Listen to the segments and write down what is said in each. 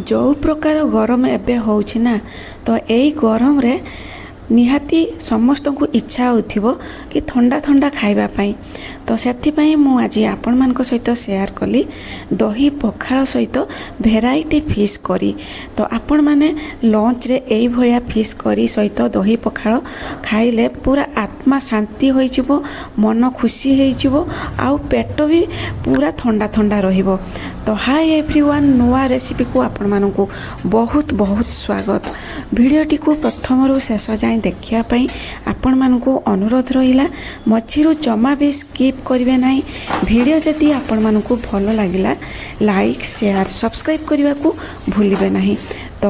जो प्रकार गरम एबे होउछि ना तो यही गरम रे निहाती समस्त को इच्छा होथिबो कि ठंडा ठंडा खाइबा पाई। तो सेथिपाई मु आज आपण मानक सहित शेयर कली दही पखाल सहित भेराइटी फिश करी। तो आपण माने लंच रे एई भलिया फिश करी सहित दही पखाल खाइले पूरा आत्मा शांति होई जिवो, मन खुशी होई जिवो, आउ पेट भी पूरा ठंडा ठंडा रहिबो। तो हाय एवरीवन, नुआ रेसिपी को आपण मानकु बहुत बहुत स्वागत। वीडियोटी को प्रथम रु शेष जाए देखिया पाई आपण मानकु अनुरोध रहिला मझिरु जमा भी स्किप करिवे नाही। वीडियो जदि आपण मानकु भलो लागिला लाइक शेयर सब्सक्राइब करने को भूलिबे नाही। तो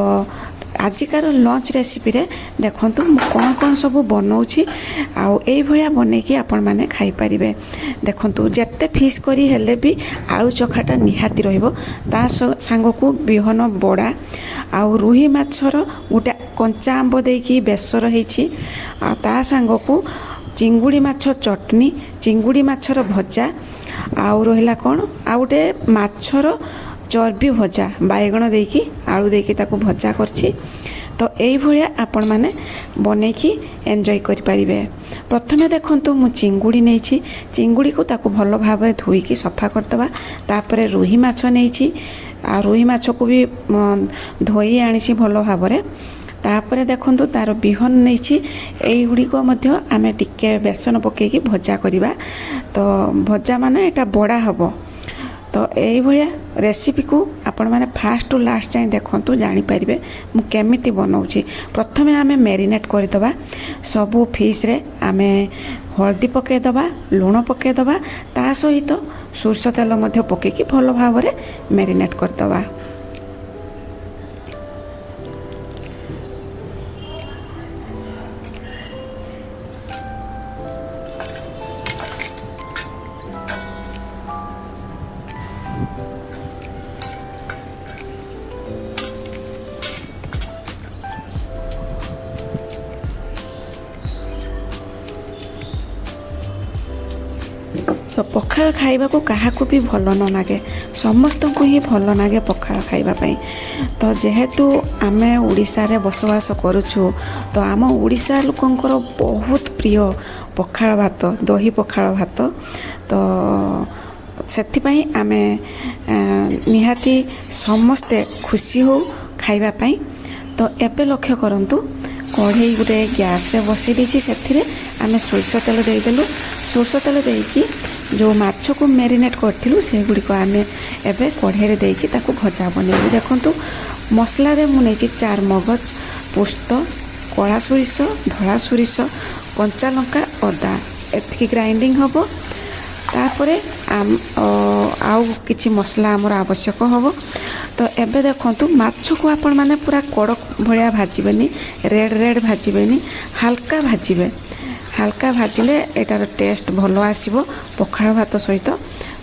आजिकार लंच रेसिपी रे देखंतु मु कौन कौन सब बनाऊँगी आउ एई भलिया बनेकी आपण माने खाई परिबे। देखंतु जेते फिश करी हेले भी आलू चखाटा निहाती रहिबो, ता सांग को बिहन बड़ा आउ रोही माछर गोटे कंचा आंब देकी बेसर हेछि, आ ता सांग को चिंगुड़ी माछ चटनी, चिंगुड़ी माछर भजा आउ रहिला कोन आ गोटे माछर चर्बी भजा बैगण देकी आलू देकी ताको भजा करछि। तो यही भाया आपण माने बनेकी एंजॉय करि परिबे। प्रथमे देखंतु मु चिंगुड़ी नेछि, चिंगुड़ी को ताको भलो भाबरे धोईकी सफा करदबा। तापरे रोही माछ नेछि, आ रोही माछ को भी धोई आनिछि भलो भाबरे। तापरे देखंतु तार बिहन नेछि, एई गुडी को मध्य आमे टिके बेसन पकेकी भजा करिबा। तो भजा माने एटा बड़ा हबो। तो यही भाया रेसिपी को आपण माने फास्ट टू लास्ट जाए देखंतु जानि परिबे मु केमिति बनाउछि। प्रथमे आमे मैरिनेट करदबा सबु फिश रे, आमे हल्दी पके दबा, लूण पके दबा, ता सहित सोरष तेल मध्य पकेकी भलो भाबरे मैरिनेट करदबा। तो पखाल खाइबा को काहा को भी भल न लागे, समस्त को ही भल लागे पखाल खाइबा पाई। तो जेहेतु आमे ओडिसा रे बसवास करूछु, तो आम ओडिसा लोकंकर बहुत प्रिय पखाल भात, दही पखाल भात। तो सेथिपाई आमे निहाती समस्ते खुशी हो खाइबा पाई। तो एबे लक्ष्य करंतु कढ़ई गोटे गैस रे बसई देछि, सेथिरे आमे सोरष तेल देदेलु। सोरष तेल देकी जो माछ को मैरिनेट करथिलु से गुडी को आमे एबे कढ़ई रे देकी ताको भजा बनेबु। देखंतु मसला रे मु नेछि चार मगज, पोस्त, कला सोरिष, धला सोरिष, कंचा लंका, अदा एतिकी ग्राइंडिंग हबो। तापरे आउ किछि मसला हमर आवश्यक हबो। तो एबे देखंतु माछ को आपण माने पूरा कड़क भलिया भाजिबेनी, रेड रेड भाजिबेनी, हल्का भाजिबे। हल्का भाजिले एटार टेस्ट भलो आसीबो पखाल भात सहित।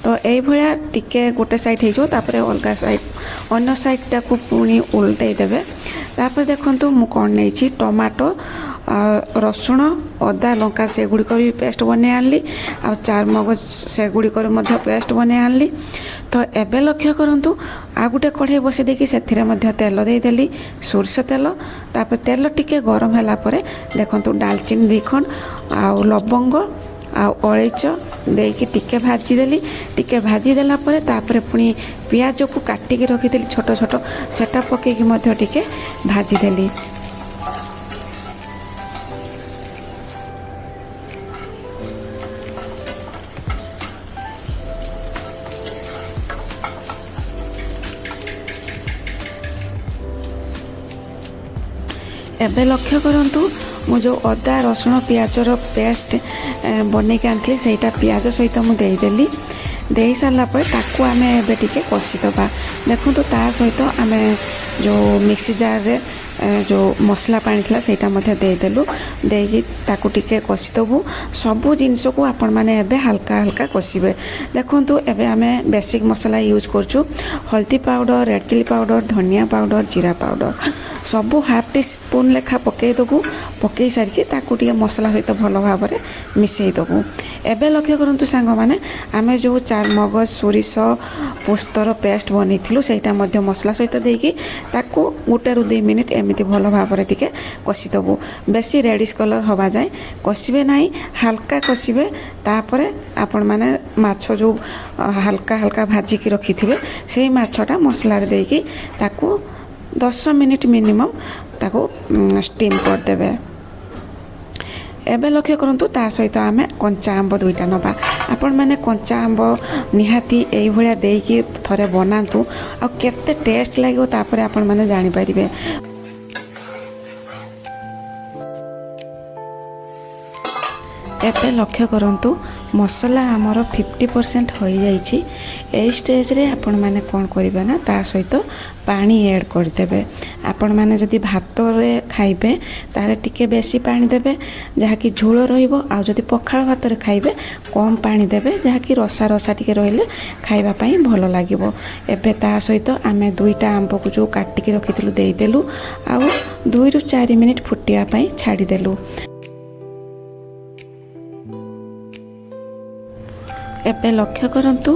तो एई भलिया टिके गोटे साइड हे जो, तापरे अलगा साइड अन्य साइड टा को पुनी उल्टै देबे। तापरे देखंतु मु कोन नेछि टमाटो, रसुण, अदा, लंका से गुडी को भी पेस्ट बने आनली, आ चार मगज से गुडी को मध्य पेस्ट बने आनली। तो एबे लक्ष्य करंतु आ गुटे कढ़ई बसे देकी सेथिरे मध्य तेल दे देली, सोरष तेल। तापर तेल टिके गरम होला परे देखंतु दालचीनी 2 खंड आ लवंग आ अलैच देकी टिके भाजी देली। टिके भाजी देला परे तापर पुनी पियाज को काटिकी रखिदेली छोट छोट, सेटा पकेकी मध्य टिके भाजी देली। एबे लक्ष्य करंतु मु जो अदा रसुण पियाजर पेस्ट बने के आनथली सेटा पियाज सहित मु देदेली। दे सारा पर ताकू आमे एबे टिके कषिदबा। देखंतु ता सहित आमे जो मिक्सी जार रे जो मसला पानी था सेटा मध्य देदेलु देकी ताकू टिके कषिदेबू सबू जिनस को आपण मैंने एबे हल्का हल्का कषिबे। देखंतु एबे आमे बेसिक मसला यूज करछु हल्दी पाउडर रेड चिली पाउडर धनिया पाउडर जीरा पाउडर सबू हाफ टी स्पून लेखा पकई देबू पकई सारिकी ताकू टिके मसला सहित भल भाव में मिसई देबू। एबे लक्ष्य करंतु सांग माने आमे जो चार मगज सोरिष पोस्तर पेस्ट बनईथिलु सेटा मध्य मसला सहित देकी ताकू 1 ରୁ 2 मिनिट एमती भल भाव में टिके कषिदेबू। बेसी रेडिश कलर हवा जाए कषिबे नहीं हल्का कषिबे। तापरे आपण माने माछ जो हल्का हल्का भाजिकी रखिथिबे सेही माछटा मसला रे देकी ताकू 10 मिनिट मिनिमम ताकू स्टीम कर देबे। एबे लक्ष्य करंतु ता सहित आमे कंचा आंब 2टा नबा। आपण माने कंचा आंब निहाती एई भलिया देकी थरे बनांतु आ केते टेस्ट लागो तापरे आपण माने जानि परिबे। एबे लक्ष्य करंतु मसला आमर 50% हो जाइछि। ए स्टेज रे आपण माने कोन करिबे ना ता सहित पानी ऐड कर देबे। आपण माने जदि भात रे खाइबे तारे टिके बेसी पानी देबे जहा कि झोल रहिबो आ जदि पखाळ भात रे खाइबे कम पानी देबे जहा कि रसा रसा टिके रहिले खाइबा पई भलो लागिबो। एबे ता सहित आमे 2टा आंब को जो काटिके रखिथिलु देई देलु आ 2 ରୁ 4 मिनिट फुटिया पई छाडी देलु। एबे लक्ष्य करंतु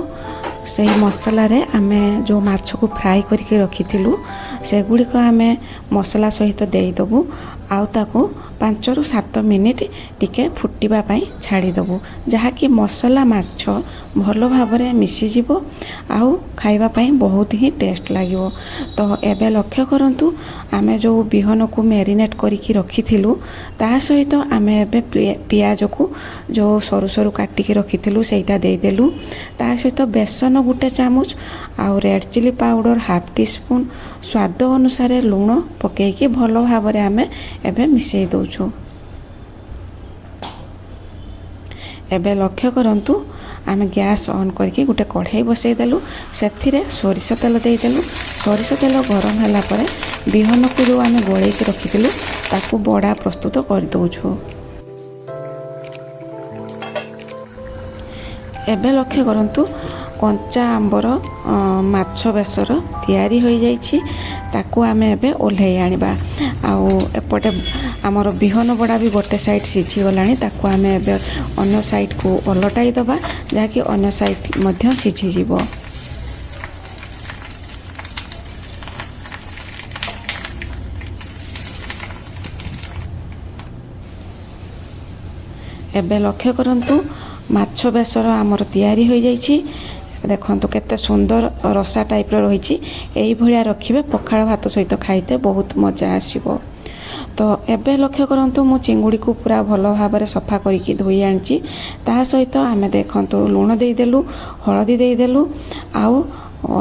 से मसला रे आमे जो माछ को फ्राई करके रखिथिलु सेगुड़ी को आमे मसला सहित देई दबु आउ ताको 5 ରୁ 7 मिनिट टिके फुटिबा पई छाड़ी दबु जहा कि मसला माछ भलो भाव में मिसी जिवो आउ खाइबा पई बहुत ही टेस्ट लागिवो। तो एबे लक्ष्य करंतु आमे जो बिहन को मैरिनेट करके रखिथिलु ता सहित आमे एबे पियाज को जो सरू सरू काटिके रखिथिलु सेटा देई देलु ता सहित बेसन 1 चामच आउ red chilli powder half teaspoon स्वाद अनुसार लूण पकेकी भलो भाव में आमे एबे मिसई दउछु। एबे लक्ष्य करंतु आमे गैस ऑन करके गोटे कढ़ाई बसई देलु सेथिरे सोरिष तेल देई देलु। सोरिष तेल गरम होला परे बिहन को जो आमे गोळेई के रखिथिलु ताकू बड़ा प्रस्तुत कर दउछु। एबे लक्ष्य करंतु कंचा आंबर माछ बेसर तैयारी हो जाइछि ताकू आमे एबे ओल्हेई आनिबा। आउ एपटे आमर बिहन बड़ा भी गोटे साइड सिझी गलानी ताकू आमे एबे अन्य साइड को ओलटाई दबा जहा कि अन्य साइड मध्य सिझी जिवो। एबे लक्ष्य करंतु माछ बेसर आमर तैयारी हो जाइछि। देखंतु केते सुंदर रसा टाइप रो रहिछि एई भलिया रखिबे पखाळ भात सहित खाइते बहुत मजा आसीबो। तो एबे लक्ष्य करंतु मु चिंगुड़ी को पूरा भलो भाव में सफा करके धोई आनिछि ता सहित आमे देखंतु लूण देई देलु हळदी देई देलु आउ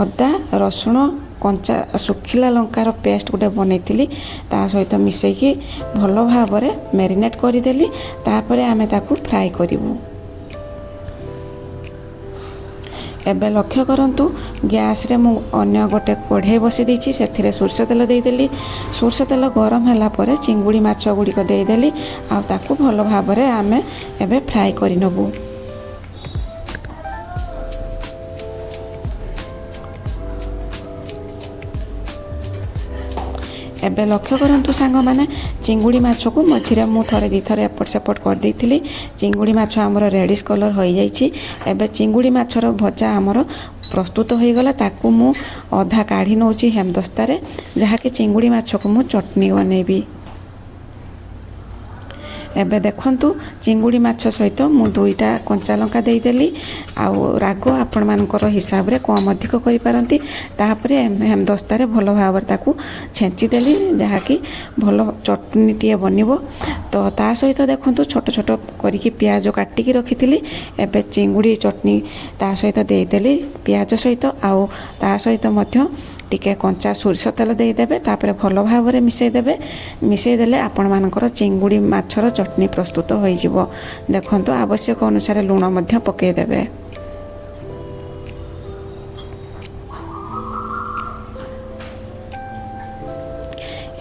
अदा रसुण कंचा सुखिला लंकार पेस्ट गोटे बनईथिली ता सहित मिसैकी भलो भाव में मैरिनेट करदेली तापरे आमे ताकू फ्राई करिवु। एबे लक्ष्य करंतु गैस रे मु अन्य गोटे कढ़ाई बसी देछि सेथिरे सोरष तेल देई देली। सोरष तेल गरम होला परे चिंगुड़ी माछ गुडी को देई देली आ ताकू भलो भाव में आमे एबे फ्राई करि नबु। एबे लक्ष्य करंतु सांग माने चिंगुड़ी माछ को मझिरे मु थरे दी थरे एपट सेपट कर देइथिली। चिंगुड़ी माछ हमर रेडिश कलर हो जाइछि। एबे चिंगुड़ी माछर भजा हमर प्रस्तुत हो गला ताकू मु अधा काढ़ी नौची हेमदस्तारे जहा कि चिंगुड़ी माछ को मु चटनी बनेबी। एबे देखंतु चिंगुड़ी माछ सहित मु 2टा कंचा लंका देई देली आउ राग आपण मानकर हिसाब रे कम अधिक करि पारंती तापरे हेमदस्तारे भलो भाव ताकू छेंची देली जहा कि भलो चटनी टिए बनिबो। तो ता सहित देखंतु छोट छोट करिकी प्याज काटिकी रखिथिली एबे चिंगुड़ी चटनी ता सहित देई देली प्याज सहित आउ ता सहित मध्य टिके कंचा सोरिष तेल देई देबे तापरे भलो भाव में मिसई देबे। मिसई देले आपण मानकर चिंगुड़ी माछर चटनी प्रस्तुत हो जिवो। देखंतु आवश्यक अनुसार लूण मध्य पकेई देबे।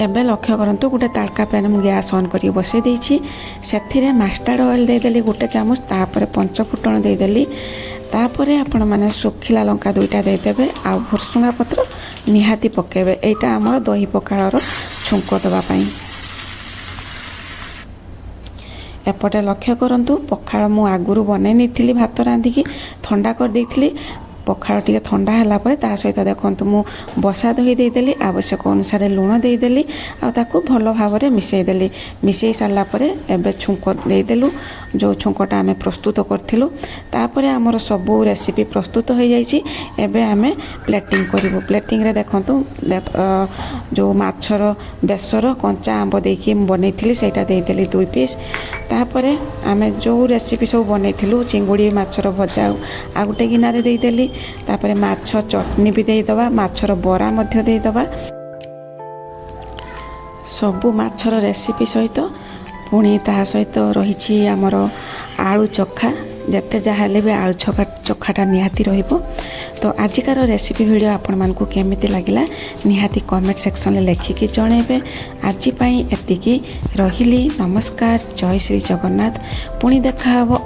एबे लक्ष्य करंतु गोटे ताड़का पैन मु गैस ऑन करी बसई देछि सेथिरे मस्टर्ड ऑयल देदेली गोटे चामच तापर पंचफुटण देदेली तापर आपण माने सुखिला लंका दुईटा देदेबे आ भुरसुंगा पत्र निहाती पकेबे एटा हमर दही पखाळर छुंक दबा पई। एपटे लक्ष्य करंतु पखाळ मु आगुरु बनै निथिली भात रांधिकी ठंडा कर देइथिली पखाळ टिके ठंडा होला परे ता सहित देखंतु मु बसा दही देदेली आवश्यक अनुसार लुण देदेली आ ताकू भलो भाबरे मिसई देली मिसई सारला परे एबे छुंक देदेलु जो छुंकटा आमे प्रस्तुत करथिलु तापरे हमर सबु रेसिपी प्रस्तुत हो जाईची। एबे आमे प्लेटिंग करिवो प्लेटिंग रे देखंतु जो माछर बेसर कंचा आंब देकी बनैथिली सेटा देदेली 2 पीस तापरे आमे जो रेसिपी सब बनैथिलु चिंगुड़ी माछर भजा आ गुटे गिनारे देदेली तापरे माछ चटनी भी देदबा माछर बरा मध्य देदबा सबु माछर रेसिपी सहित पुणी ता सहित रही आमर आलू चखा जिते जहाँ भी आलू चखाटा निहाती रहिबो। तो आजिकार रेसिपी वीडियो आपण मानकु केमिति लागिला निहाती कमेंट सेक्शन में लिखिकी जणेबे। आज पाई एतिकी रहिली नमस्कार जय श्री जगन्नाथ पुणी देखा हबो।